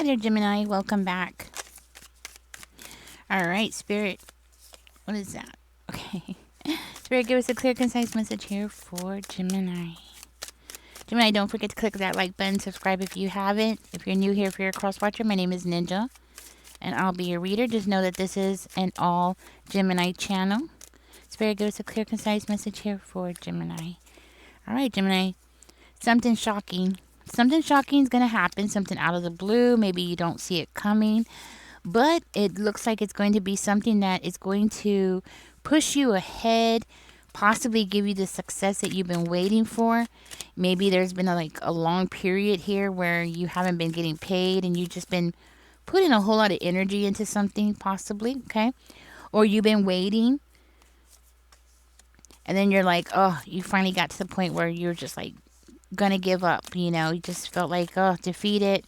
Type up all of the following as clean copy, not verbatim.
Hi there, Gemini. Welcome back. All right, Spirit. What is that? Okay. Spirit, give us a clear, concise message here for Gemini. Gemini, don't forget to click that like button. Subscribe if you haven't. If you're new here, if you're a cross watcher, my name is Ninja, and I'll be your reader. Just know that this is an all Gemini channel. Spirit, give us a clear, concise message here for Gemini. All right, Gemini. Something shocking. Something shocking is going to happen. Something out of the blue. Maybe you don't see it coming. But it looks like it's going to be something that is going to push you ahead, possibly give you the success that you've been waiting for. Maybe there's been a long period here where you haven't been getting paid and you've just been putting a whole lot of energy into something, possibly, okay? Or you've been waiting and then you're like, oh, you finally got to the point where you're just like gonna give up, you know? You just felt like, oh, defeated.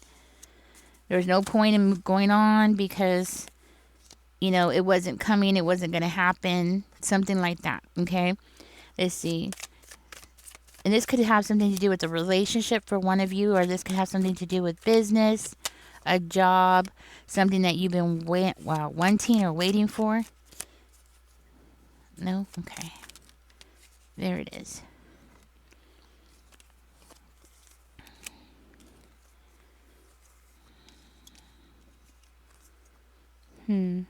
There's no point in going on because, you know, it wasn't coming. It wasn't going to happen. Something like that. Okay. Let's see. And this could have something to do with a relationship for one of you, or this could have something to do with business, a job, something that you've been wanting or waiting for. No? Okay. There it is. Okay.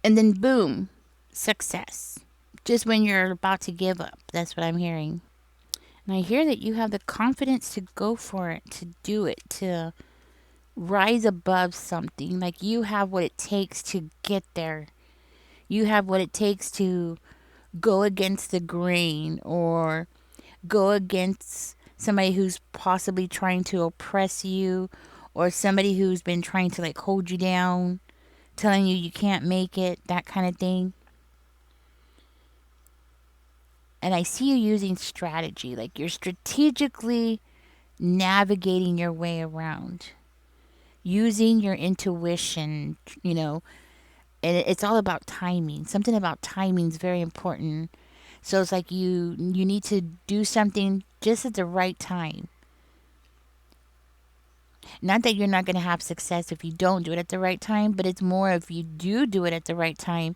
And then boom, success. Just when you're about to give up. That's what I'm hearing. And I hear that you have the confidence to go for it, to do it, to rise above something. Like you have what it takes to get there. You have what it takes to go against the grain or go against somebody who's possibly trying to oppress you or somebody who's been trying to like hold you down, telling you you can't make it, that kind of thing. And I see you using strategy, like you're strategically navigating your way around, using your intuition, you know, and it's all about timing. Something about timing is very important. So it's like you need to do something just at the right time. Not that you're not going to have success if you don't do it at the right time, but it's more if you do it at the right time,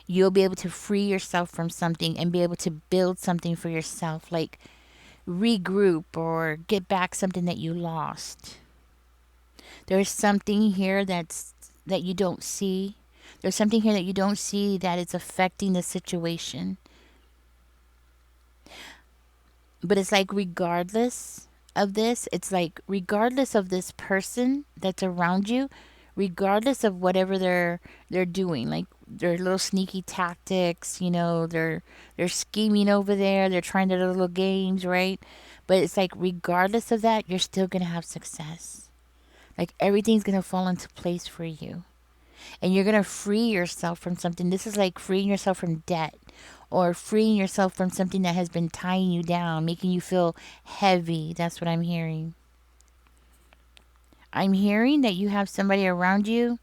you'll be able to free yourself from something and be able to build something for yourself, like regroup or get back something that you lost. There's something here that you don't see. There's something here that you don't see that it's affecting the situation. But it's like regardless of this, it's like regardless of this person that's around you, regardless of whatever they're doing, like their little sneaky tactics, you know, they're scheming over there, they're trying their little games, right? But it's like regardless of that, you're still gonna have success. Like everything's gonna fall into place for you. And you're gonna free yourself from something. This is like freeing yourself from debt or freeing yourself from something that has been tying you down, making you feel heavy. That's what I'm hearing. I'm hearing that you have somebody around you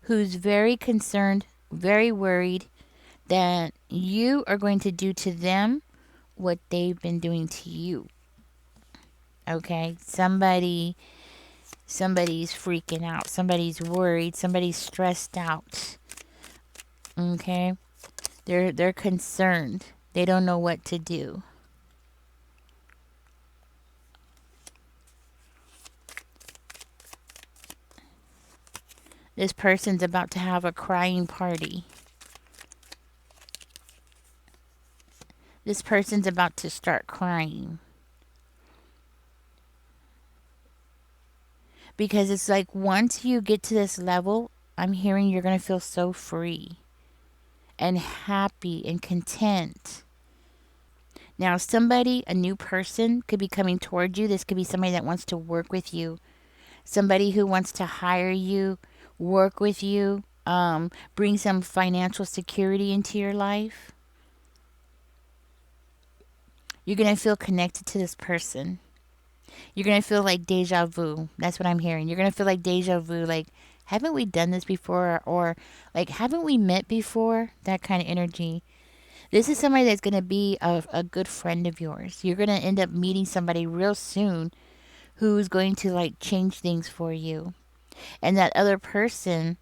who's very concerned, very worried that you are going to do to them what they've been doing to you. Okay? Somebody's freaking out. Somebody's worried. Somebody's stressed out. Okay? They're concerned. They don't know what to do. This person's about to have a crying party. This person's about to start crying. Because it's like once you get to this level, I'm hearing you're going to feel so free and happy and content. Now, somebody, a new person, could be coming toward you. This could be somebody that wants to work with you, somebody who wants to hire you, work with you, bring some financial security into your life. You're going to feel connected to this person. You're going to feel like deja vu. That's what I'm hearing. You're going to feel like deja vu, like, haven't we done this before? Or like, haven't we met before? That kind of energy. This is somebody that's going to be a good friend of yours. You're going to end up meeting somebody real soon who's going to like change things for you. And that other person,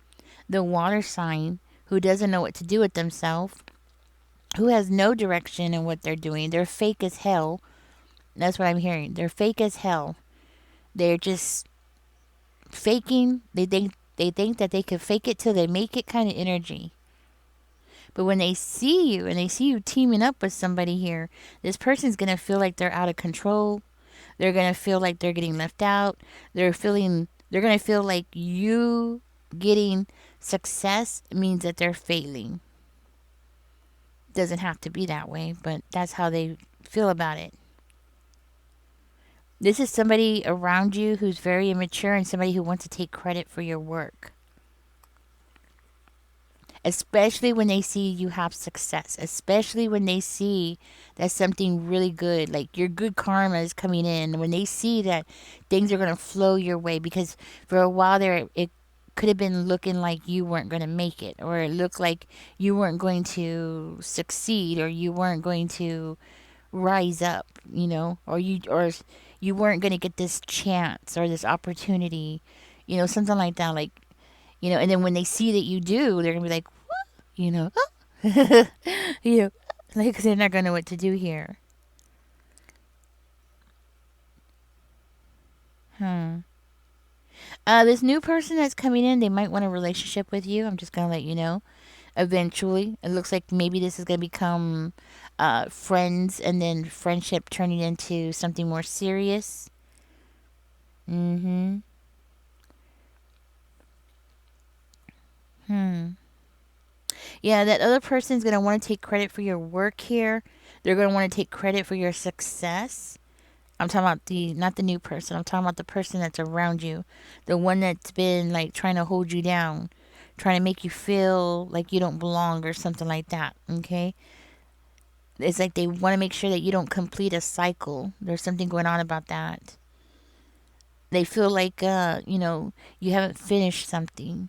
the water sign, who doesn't know what to do with themselves, who has no direction in what they're doing, they're fake as hell. That's what I'm hearing. They're fake as hell. They're just faking. They think that they could fake it till they make it kind of energy. But when they see you and they see you teaming up with somebody here, this person's going to feel like they're out of control. They're going to feel like they're getting left out. They're going to feel like you getting success means that they're failing. Doesn't have to be that way, but that's how they feel about it. This is somebody around you who's very immature and somebody who wants to take credit for your work. Especially when they see you have success, especially when they see that something really good, like your good karma is coming in, when they see that things are going to flow your way, because for a while there, it could have been looking like you weren't going to make it, or it looked like you weren't going to succeed, or you weren't going to rise up, or you weren't going to get this chance or this opportunity, something like that, like, and then when they see that you do, they're going to be like, you know, you know, like they're not gonna know what to do here. Hmm. This new person that's coming in, they might want a relationship with you. I'm just gonna let you know. Eventually, it looks like maybe this is gonna become friends, and then friendship turning into something more serious. Mm-hmm. Hmm. Yeah, that other person's gonna want to take credit for your work here. They're gonna want to take credit for your success. I'm talking about not the new person. I'm talking about the person that's around you. The one that's been like trying to hold you down, trying to make you feel like you don't belong or something like that. Okay? It's like they want to make sure that you don't complete a cycle. There's something going on about that. They feel like, you haven't finished something.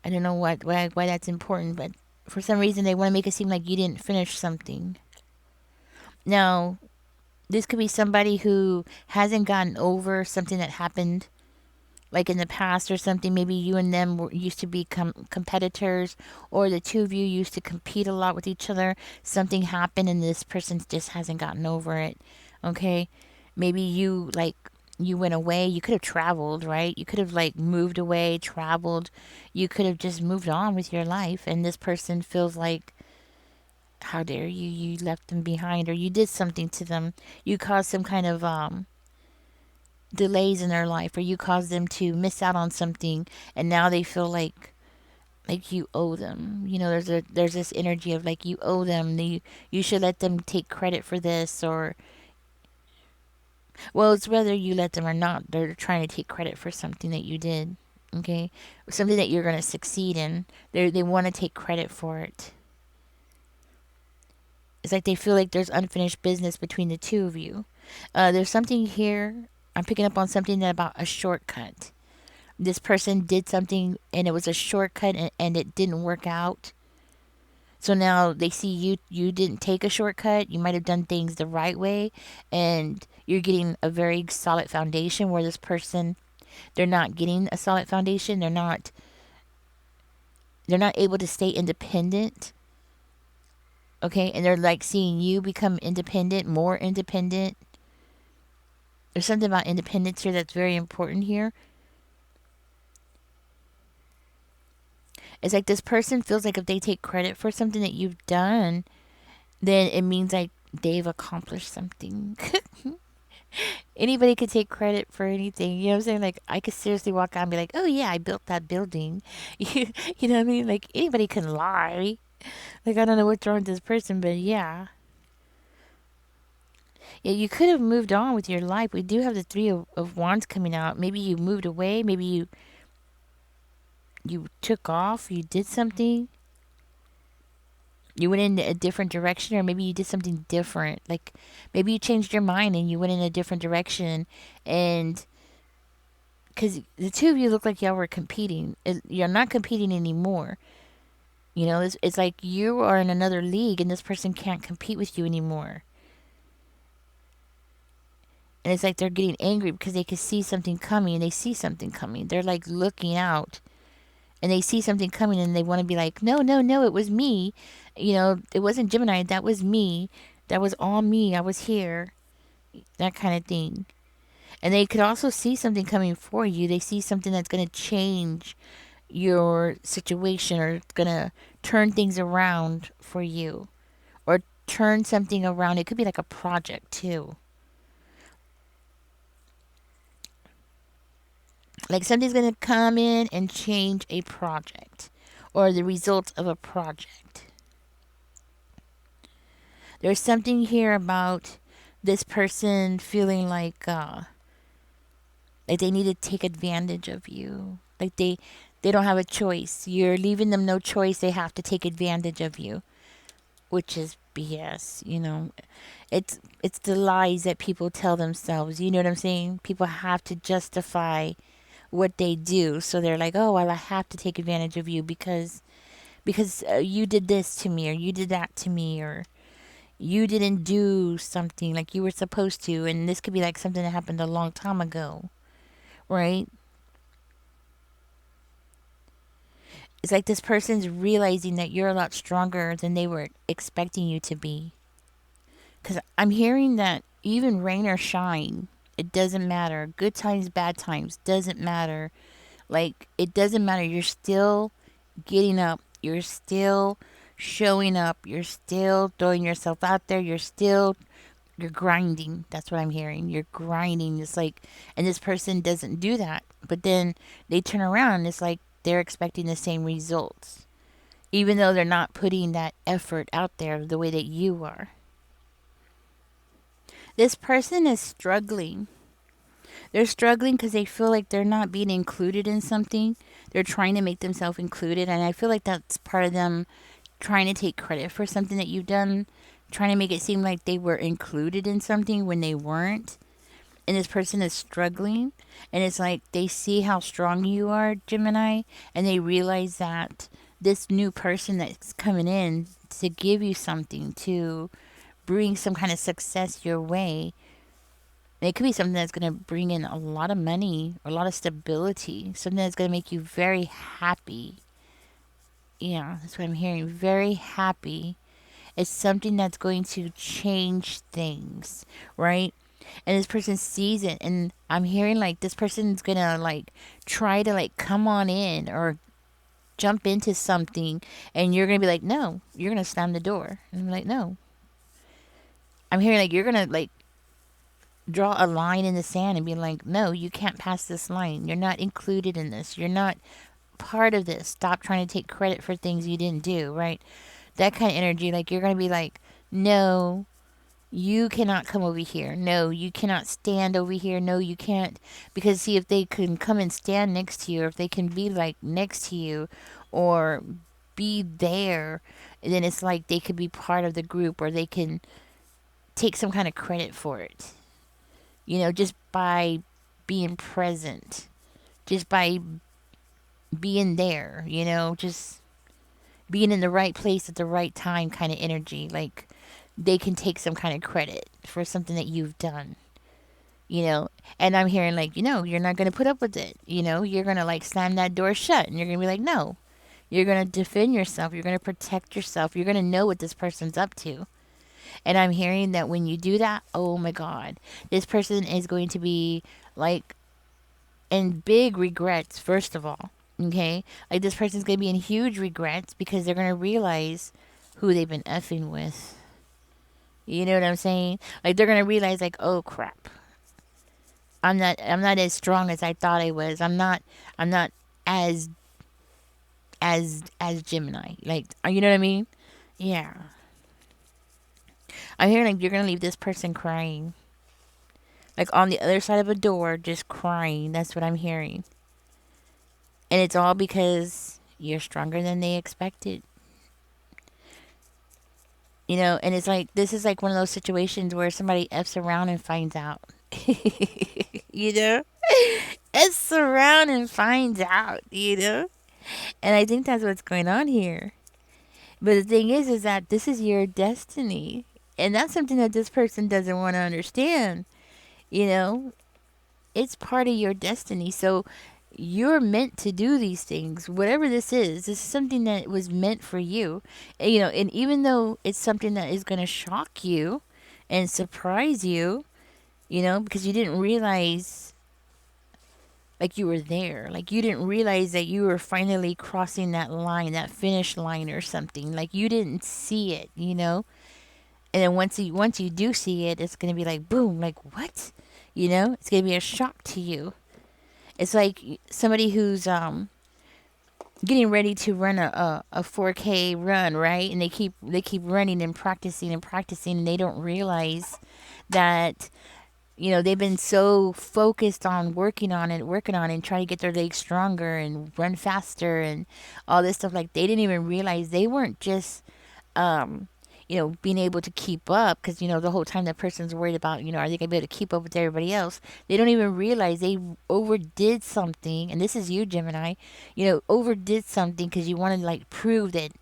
I don't know why that's important, but for some reason they want to make it seem like you didn't finish something. Now, this could be somebody who hasn't gotten over something that happened like in the past or something. Maybe you and them used to be competitors, or the two of you used to compete a lot with each other. Something happened and this person just hasn't gotten over it. Okay? Maybe you went away. You could have traveled, right? You could have like moved away, traveled. You could have just moved on with your life, and this person feels like, how dare you? You left them behind, or you did something to them. You caused some kind of delays in their life, or you caused them to miss out on something, and now they feel like you owe them. There's this energy of like you owe them. You should let them take credit for this, or well, it's whether you let them or not. They're trying to take credit for something that you did. Okay, something that you're going to succeed in. They want to take credit for it. It's like they feel like there's unfinished business between the two of you. There's something here. I'm picking up on something about a shortcut. This person did something and it was a shortcut, and it didn't work out. So now they see you didn't take a shortcut. You might have done things the right way, and you're getting a very solid foundation, where this person, they're not getting a solid foundation. They're not able to stay independent. Okay? And they're like seeing you become independent, more independent. There's something about independence here that's very important here. It's like this person feels like if they take credit for something that you've done, then it means like they've accomplished something. Anybody could take credit for anything. You know what I'm saying? Like, I could seriously walk out and be like, oh, yeah, I built that building. You know what I mean? Like, anybody can lie. Like, I don't know what's wrong with this person, but yeah. Yeah, you could have moved on with your life. We do have the Three of Wands coming out. Maybe you moved away. Maybe you took off. You did something. You went in a different direction, or maybe you did something different. Like, maybe you changed your mind and you went in a different direction. And because the two of you look like y'all were competing, you're not competing anymore. It's like you are in another league and this person can't compete with you anymore. And it's like they're getting angry because they can see something coming and they see something coming. They're like looking out and they see something coming and they want to be like, no, no, no, it was me. It wasn't Gemini. That was me. That was all me. I was here. That kind of thing. And they could also see something coming for you. They see something that's going to change your situation or it's going to turn things around for you or turn something around. It could be like a project too. Like something's going to come in and change a project or the result of a project. There's something here about this person feeling like they need to take advantage of you. Like they don't have a choice. You're leaving them no choice. They have to take advantage of you, which is BS. It's the lies that people tell themselves. You know what I'm saying? People have to justify what they do. So they're like, "Oh, well, I have to take advantage of you because you did this to me or you did that to me or you didn't do something like you were supposed to." And this could be like something that happened a long time ago, right? It's like this person's realizing that you're a lot stronger than they were expecting you to be. Because I'm hearing that even rain or shine, it doesn't matter. Good times, bad times, doesn't matter. Like, it doesn't matter. You're still getting up. You're still showing up. You're still throwing yourself out there. You're grinding. That's what I'm hearing. You're grinding. It's like, and this person doesn't do that. But then they turn around and it's like they're expecting the same results, even though they're not putting that effort out there the way that you are. This person is struggling. They're struggling because they feel like they're not being included in something. They're trying to make themselves included. And I feel like that's part of them trying to take credit for something that you've done, trying to make it seem like they were included in something when they weren't. And this person is struggling. And it's like they see how strong you are, Gemini, and they realize that this new person that's coming in to give you something, to bring some kind of success your way, it could be something that's going to bring in a lot of money or a lot of stability, something that's going to make you very happy. Yeah, that's what I'm hearing. Very happy. It's something that's going to change things, right? And this person sees it, and I'm hearing like this person's going to like try to like come on in or jump into something, and you're going to be like, no, you're going to slam the door. And I'm like, no. I'm hearing like you're going to like draw a line in the sand and be like, no, you can't pass this line. You're not included in this. You're not part of this. Stop trying to take credit for things you didn't do, right? That kind of energy, like you're going to be like, no, you cannot come over here. No, you cannot stand over here. No, you can't. Because, see, if they can come and stand next to you, or if they can be like next to you, or be there, then it's like they could be part of the group, or they can take some kind of credit for it. Just by being present, just by being there, just being in the right place at the right time kind of energy. Like they can take some kind of credit for something that you've done, you know. And I'm hearing like, you're not going to put up with it. You're going to like slam that door shut and you're going to be like, no. You're going to defend yourself. You're going to protect yourself. You're going to know what this person's up to. And I'm hearing that when you do that, oh my God, this person is going to be like in big regrets, first of all. Okay? Like this person's going to be in huge regrets because they're going to realize who they've been effing with. You know what I'm saying? Like they're going to realize like, oh crap. I'm not as strong as I thought I was. I'm not as as Gemini. Like, you know what I mean? Yeah. I'm hearing like you're gonna leave this person crying. Like on the other side of a door, just crying. That's what I'm hearing. And it's all because you're stronger than they expected. And it's like, this is like one of those situations where somebody F's around and finds out. you know? F's around and finds out. And I think that's what's going on here. But the thing is that this is your destiny. And that's something that this person doesn't want to understand. You know, it's part of your destiny. So you're meant to do these things. Whatever this is something that was meant for you. And, and even though it's something that is going to shock you and surprise you, because you didn't realize like you were there. Like you didn't realize that you were finally crossing that line, that finish line or something. Like you didn't see it. And then once you do see it, it's gonna be like boom, like what? It's gonna be a shock to you. It's like somebody who's getting ready to run a 4K run, right? And they keep running and practicing, and they don't realize that they've been so focused on working on it, and trying to get their legs stronger and run faster and all this stuff. Like they didn't even realize they weren't just being able to keep up, because the whole time that person's worried about are they gonna be able to keep up with everybody else. They don't even realize they overdid something, and this is you, Gemini. Overdid something because you want to like prove that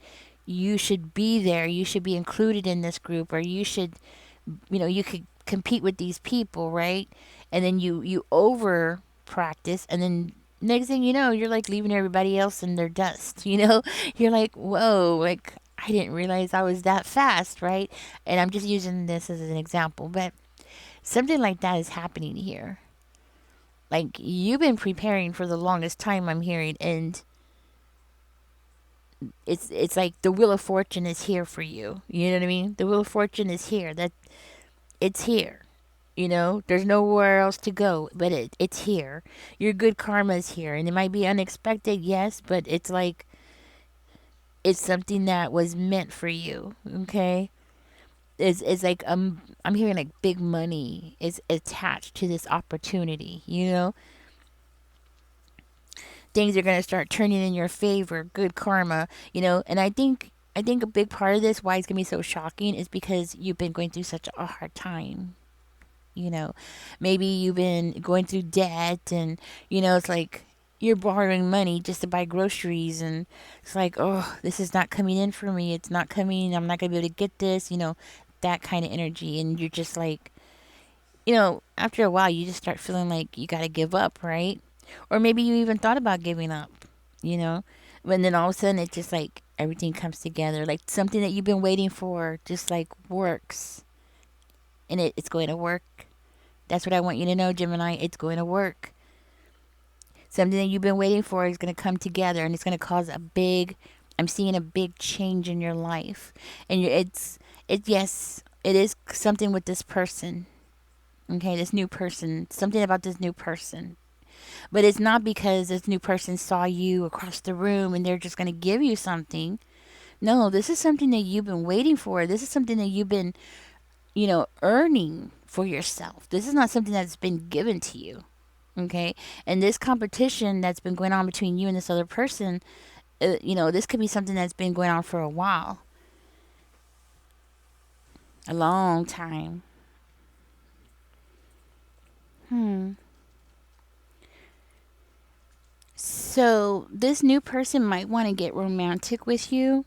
you should be there, you should be included in this group, or you should, you could compete with these people, right? And then you over practice, and then next thing you know, you're like leaving everybody else in their dust. You're like, whoa, like I didn't realize I was that fast, right? And I'm just using this as an example, but something like that is happening here. Like you've been preparing for the longest time, I'm hearing, and it's like the wheel of fortune is here for you. You know what I mean? The wheel of fortune is here. That it's here. There's nowhere else to go, but it's here. Your good karma is here, and it might be unexpected, yes, but it's like it's something that was meant for you. Okay, it's like I'm hearing like big money is attached to this opportunity. Things are gonna start turning in your favor. Good karma. And I think a big part of this, why it's gonna be so shocking, is because you've been going through such a hard time. you know Maybe you've been going through debt, and it's like you're borrowing money just to buy groceries, and it's like, oh, this is not coming in for me, it's not coming, I'm not gonna be able to get this, that kind of energy. And you're just like, after a while you just start feeling like you gotta give up, right? Or maybe you even thought about giving up, you know but then all of a sudden it just like everything comes together, like something that you've been waiting for just like works, and it's going to work. That's what I want you to know, Gemini. It's going to work. Something that you've been waiting for is going to come together, and it's going to cause I'm seeing a big change in your life. And yes, it is something with this person. Okay, this new person, something about this new person. But it's not because this new person saw you across the room and they're just going to give you something. No, this is something that you've been waiting for. This is something that you've been, earning for yourself. This is not something that's been given to you. Okay. And this competition that's been going on between you and this other person, this could be something that's been going on for a while, a long time. So this new person might want to get romantic with you.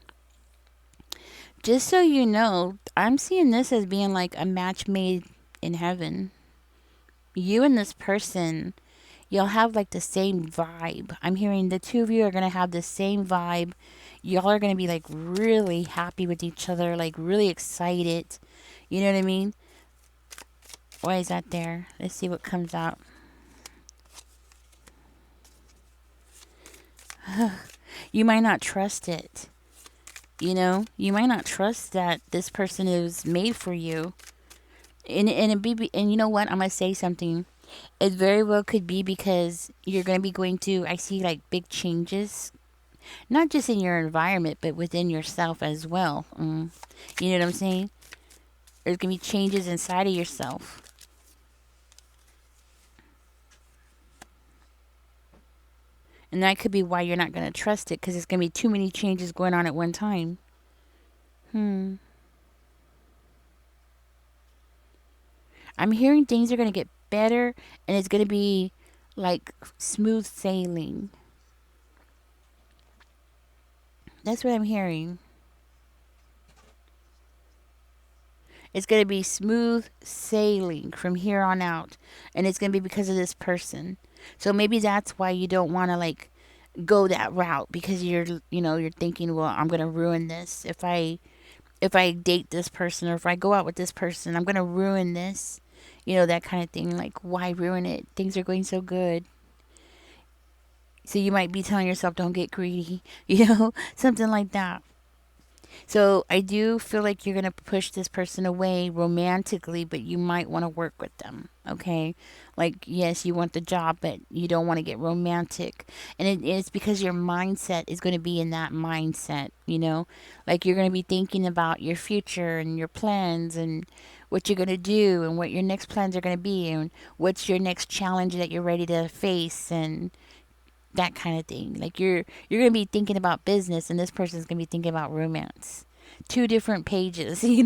Just so you know, I'm seeing this as being like a match made in heaven. You and this person, you'll have like the same vibe. I'm hearing the two of you are going to have the same vibe. Y'all are going to be like really happy with each other, like really excited. You know what I mean? Why is that there? Let's see what comes out. You might not trust it. You might not trust that this person is made for you. And you know what? I'm gonna say something. It very well could be because you're gonna be going to. I see like big changes, not just in your environment, but within yourself as well. You know what I'm saying? There's gonna be changes inside of yourself. And that could be why you're not going to trust it, because there's going to be too many changes going on at one time. I'm hearing things are going to get better, and it's going to be like smooth sailing. That's what I'm hearing. It's going to be smooth sailing from here on out. And it's going to be because of this person. So maybe that's why you don't want to like go that route, because you're thinking, well, I'm going to ruin this if I date this person, or if I go out with this person, I'm going to ruin this. That kind of thing. Like, why ruin it? Things are going so good. So you might be telling yourself, don't get greedy, something like that. So I do feel like you're going to push this person away romantically, but you might want to work with them. Okay. Like, yes, you want the job, but you don't want to get romantic. And it's because your mindset is going to be in that mindset. Like, you're going to be thinking about your future and your plans and what you're going to do and what your next plans are going to be and what's your next challenge that you're ready to face and that kind of thing. Like, you're gonna be thinking about business, and this person's gonna be thinking about romance. Two different pages, You're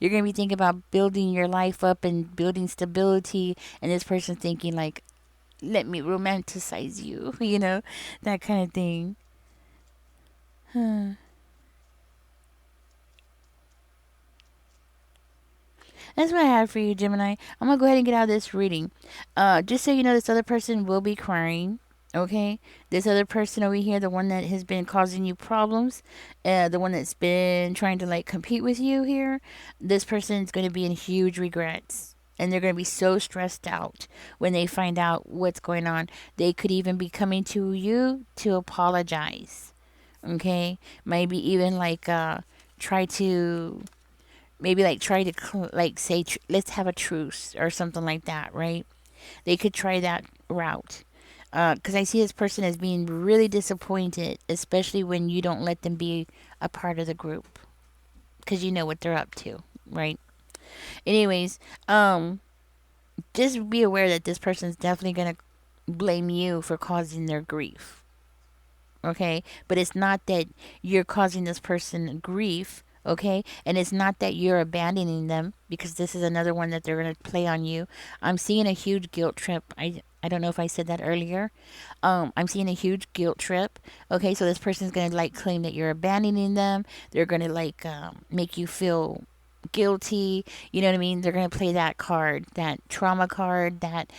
gonna be thinking about building your life up and building stability, and this person's thinking like, let me romanticize you, that kind of thing. That's what I have for you, Gemini. I'm gonna go ahead and get out of this reading. Just so you know, this other person will be crying. Okay, this other person over here, the one that has been causing you problems, the one that's been trying to like compete with you here, this person is going to be in huge regrets. And they're going to be so stressed out when they find out what's going on. They could even be coming to you to apologize. Okay, maybe even like try to maybe like try to like say let's have a truce or something like that, right? They could try that route, because I see this person as being really disappointed, especially when you don't let them be a part of the group, because you know what they're up to, right? Anyways, just be aware that this person is definitely gonna blame you for causing their grief. Okay, but it's not that you're causing this person grief. Okay, and it's not that you're abandoning them, because this is another one that they're going to play on you. I'm seeing a huge guilt trip. I don't know if I said that earlier. I'm seeing a huge guilt trip. Okay, so this person's going to like claim that you're abandoning them. They're going to like make you feel guilty. You know what I mean? They're going to play that card, that trauma card, that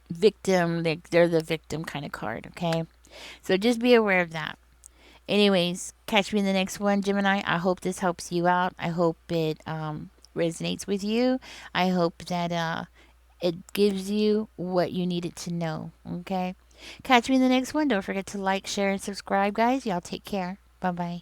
victim. They're the victim kind of card. Okay, so just be aware of that. Anyways, catch me in the next one, Gemini. I hope this helps you out. I hope it resonates with you. I hope that it gives you what you needed to know. Okay? Catch me in the next one. Don't forget to like, share, and subscribe, guys. Y'all take care. Bye bye.